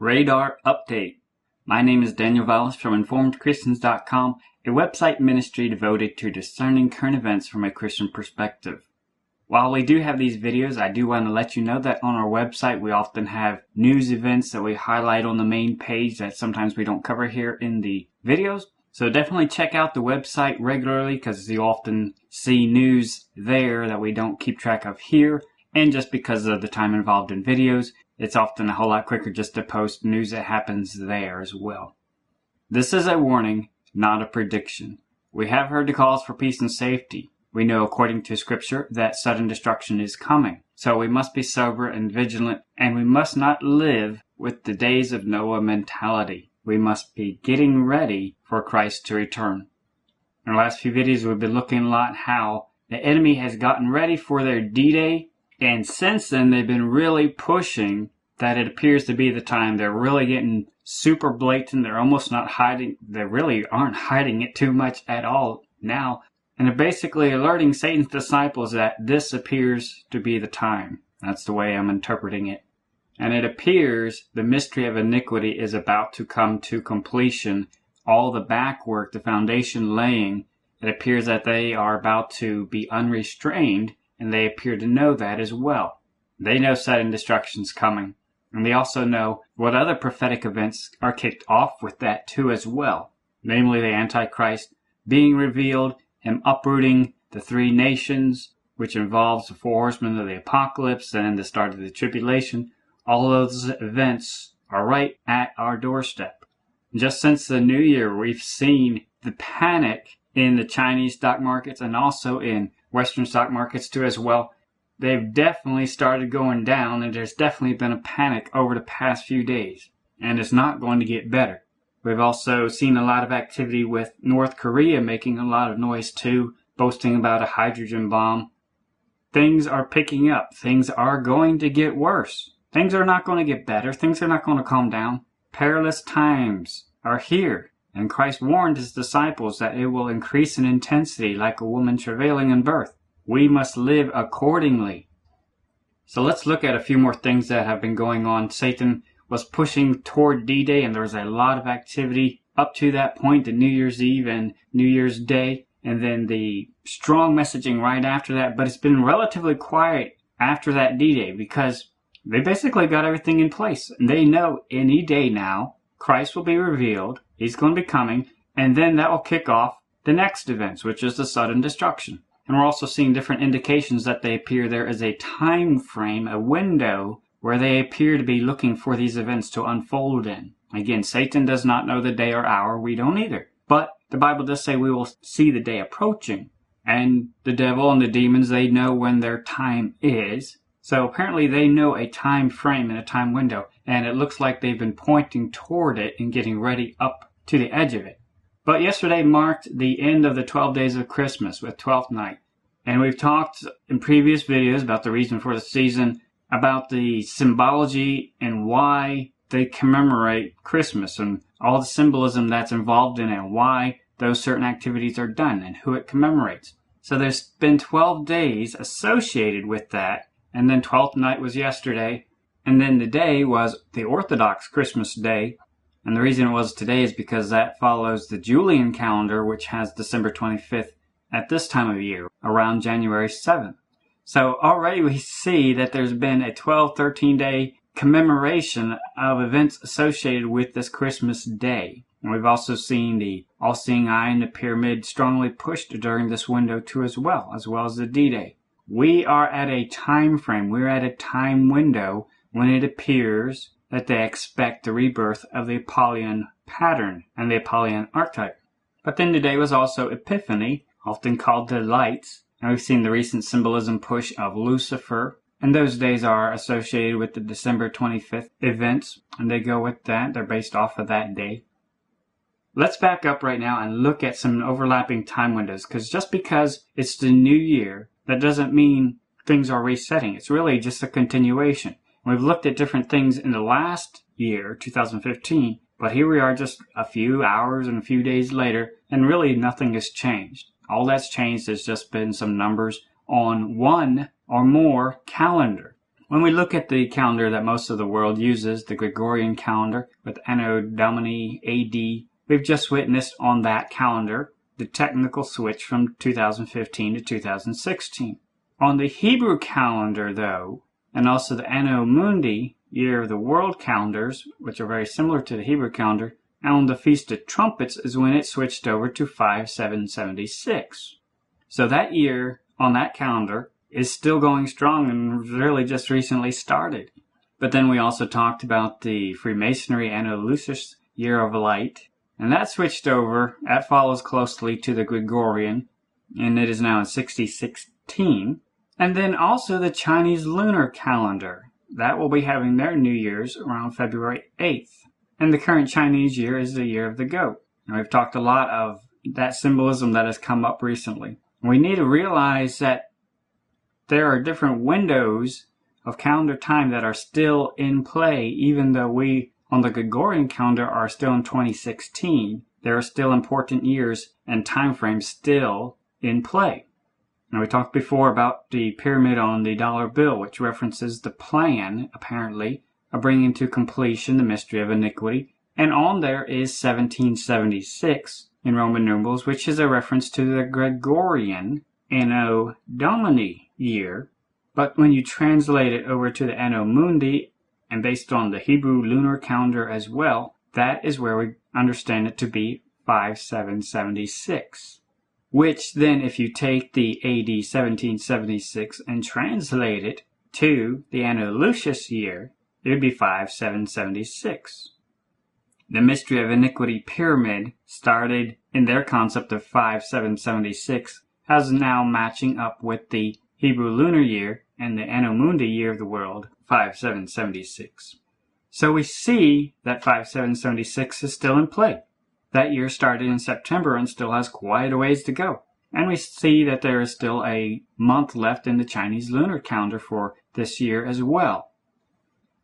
Radar Update. My name is Daniel Vallis from InformedChristians.com, a website ministry devoted to discerning current events from a Christian perspective. While we do have these videos, I do want to let you know that on our website we often have news events that we highlight on the main page that sometimes we don't cover here in the videos. So definitely check out the website regularly because you often see news there that we don't keep track of here. And just because of the time involved in videos, it's often a whole lot quicker just to post news that happens there as well. This is a warning, not a prediction. We have heard the calls for peace and safety. We know according to Scripture that sudden destruction is coming. So we must be sober and vigilant, and we must not live with the days of Noah mentality. We must be getting ready for Christ to return. In the last few videos, we've been looking a lot how the enemy has gotten ready for their D-Day, and since then they've been really pushing that it appears to be the time. They're really getting super blatant. They're almost not hiding. They really aren't hiding it too much at all now. And they're basically alerting Satan's disciples that this appears to be the time. That's the way I'm interpreting it. And it appears the mystery of iniquity is about to come to completion. All the back work, the foundation laying, it appears that they are about to be unrestrained, and they appear to know that as well. They know sudden destruction's coming. And they also know what other prophetic events are kicked off with that too as well. Namely the Antichrist being revealed, him uprooting the three nations, which involves the four horsemen of the apocalypse and the start of the tribulation. All those events are right at our doorstep. Just since the new year, we've seen the panic in the Chinese stock markets and also in Western stock markets too as well. They've definitely started going down, and there's definitely been a panic over the past few days. And it's not going to get better. We've also seen a lot of activity with North Korea making a lot of noise too, boasting about a hydrogen bomb. Things are picking up. Things are going to get worse. Things are not going to get better. Things are not going to calm down. Perilous times are here. And Christ warned his disciples that it will increase in intensity like a woman travailing in birth. We must live accordingly. So let's look at a few more things that have been going on. Satan was pushing toward D-Day, and there was a lot of activity up to that point, the New Year's Eve and New Year's Day, and then the strong messaging right after that. But it's been relatively quiet after that D-Day because they basically got everything in place. And they know any day now, Christ will be revealed, he's going to be coming, and then that will kick off the next events, which is the sudden destruction. And we're also seeing different indications that they appear there is a time frame, a window, where they appear to be looking for these events to unfold in. Again, Satan does not know the day or hour. We don't either. But the Bible does say we will see the day approaching. And the devil and the demons, they know when their time is. So apparently they know a time frame and a time window. And it looks like they've been pointing toward it and getting ready up to the edge of it. But yesterday marked the end of the 12 days of Christmas with 12th night. And we've talked in previous videos about the reason for the season, about the symbology and why they commemorate Christmas and all the symbolism that's involved in it and why those certain activities are done and who it commemorates. So there's been 12 days associated with that, and then 12th night was yesterday, and then today was the Orthodox Christmas Day. And the reason it was today is because that follows the Julian calendar, which has December 25th at this time of year, around January 7th. So already we see that there's been a 13 day commemoration of events associated with this Christmas day. And we've also seen the all-seeing eye and the pyramid strongly pushed during this window too as well as the D-Day. We are at a time frame, we're at a time window when it appears that they expect the rebirth of the Apollyon pattern and the Apollyon archetype. But then today was also Epiphany, often called the lights, and we've seen the recent symbolism push of Lucifer, and those days are associated with the December 25th events, and they go with that. They're based off of that day. Let's back up right now and look at some overlapping time windows, because just because it's the new year, that doesn't mean things are resetting. It's really just a continuation. We've looked at different things in the last year, 2015, but here we are just a few hours and a few days later, and really nothing has changed. All that's changed has just been some numbers on one or more calendar. When we look at the calendar that most of the world uses, the Gregorian calendar with Anno Domini AD, we've just witnessed on that calendar the technical switch from 2015 to 2016. On the Hebrew calendar, though, and also the Anno Mundi, Year of the World calendars, which are very similar to the Hebrew calendar, and on the Feast of Trumpets is when it switched over to 5776. So that year on that calendar is still going strong and really just recently started. But then we also talked about the Freemasonry Anno Lucis Year of Light, and that switched over. That follows closely to the Gregorian, and it is now in 6016. And then also the Chinese lunar calendar. That will be having their New Year's around February 8th. And the current Chinese year is the Year of the Goat. And we've talked a lot of that symbolism that has come up recently. We need to realize that there are different windows of calendar time that are still in play, even though we on the Gregorian calendar are still in 2016. There are still important years and time frames still in play. Now, we talked before about the pyramid on the dollar bill, which references the plan, apparently, of bringing to completion the mystery of iniquity. And on there is 1776 in Roman numerals, which is a reference to the Gregorian Anno Domini year. But when you translate it over to the Anno Mundi, and based on the Hebrew lunar calendar as well, that is where we understand it to be 5776. Which then, if you take the AD 1776 and translate it to the Anno Lucis year, it would be 5776. The mystery of iniquity pyramid started in their concept of 5776 as now matching up with the Hebrew lunar year and the Anno Mundi year of the world, 5776. So we see that 5776 is still in play. That year started in September and still has quite a ways to go. And we see that there is still a month left in the Chinese lunar calendar for this year as well.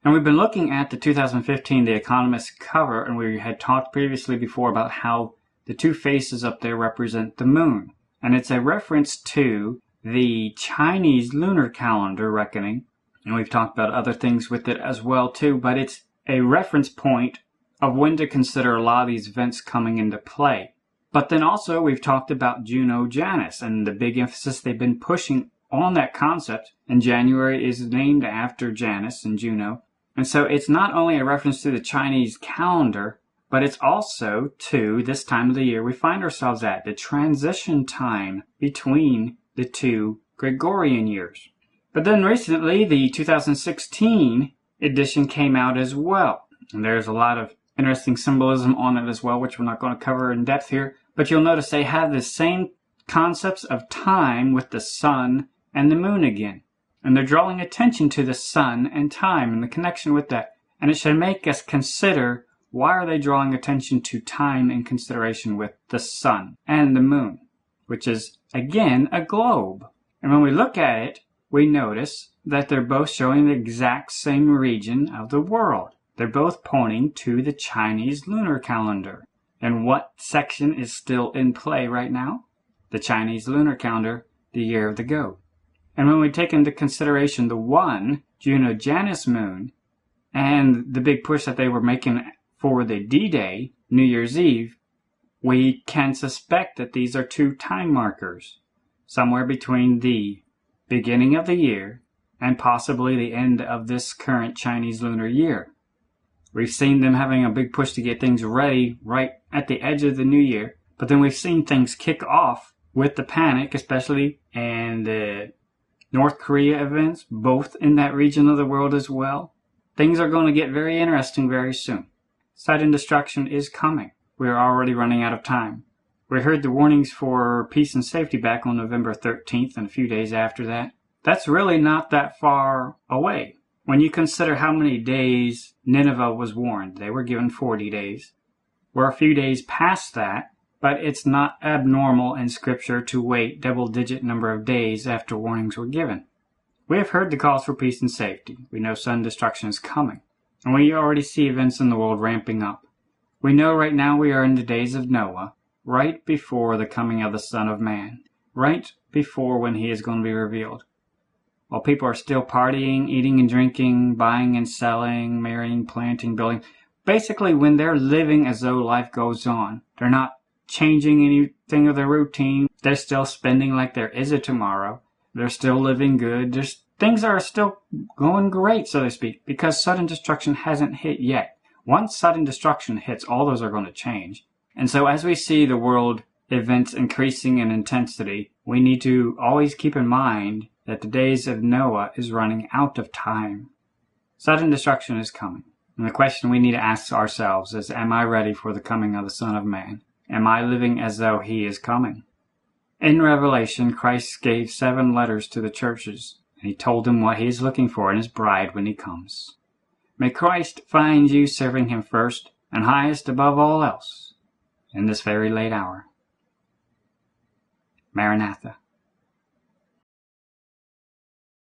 And we've been looking at the 2015 The Economist cover, and we had talked previously before about how the two faces up there represent the moon. And it's a reference to the Chinese lunar calendar reckoning. And we've talked about other things with it as well too, but it's a reference point of when to consider a lot of these events coming into play. But then also we've talked about Juno Janus and the big emphasis they've been pushing on that concept. And January is named after Janus and Juno. And so it's not only a reference to the Chinese calendar, but it's also to this time of the year we find ourselves at, the transition time between the two Gregorian years. But then recently the 2016 edition came out as well. And there's a lot of interesting symbolism on it as well, which we're not going to cover in depth here. But you'll notice they have the same concepts of time with the sun and the moon again. And they're drawing attention to the sun and time and the connection with that. And it should make us consider, why are they drawing attention to time in consideration with the sun and the moon, which is, again, a globe. And when we look at it, we notice that they're both showing the exact same region of the world. They're both pointing to the Chinese lunar calendar. And what section is still in play right now? The Chinese lunar calendar, the Year of the Goat. And when we take into consideration the one, Juno Janus moon, and the big push that they were making for the D-Day, New Year's Eve, we can suspect that these are two time markers, somewhere between the beginning of the year and possibly the end of this current Chinese lunar year. We've seen them having a big push to get things ready right at the edge of the new year, but then we've seen things kick off with the panic, especially in the North Korea events, both in that region of the world as well. Things are going to get very interesting very soon. Sudden destruction is coming. We are already running out of time. We heard the warnings for peace and safety back on November 13th and a few days after that. That's really not that far away. When you consider how many days Nineveh was warned, they were given 40 days. We're a few days past that, but it's not abnormal in Scripture to wait double-digit number of days after warnings were given. We have heard the calls for peace and safety. We know sudden destruction is coming. And we already see events in the world ramping up. We know right now we are in the days of Noah, right before the coming of the Son of Man, right before when he is going to be revealed. while people are still partying, eating and drinking, buying and selling, marrying, planting, building. Basically, when they're living as though life goes on, they're not changing anything of their routine. They're still spending like there is a tomorrow. They're still living good. Things are still going great, so to speak, because sudden destruction hasn't hit yet. Once sudden destruction hits, all those are going to change. And so as we see the world events increasing in intensity, we need to always keep in mind that the days of Noah is running out of time. Sudden destruction is coming. And the question we need to ask ourselves is, am I ready for the coming of the Son of Man? Am I living as though he is coming? In Revelation, Christ gave 7 letters to the churches, and he told them what he is looking for in his bride when he comes. May Christ find you serving him first and highest above all else in this very late hour. Maranatha.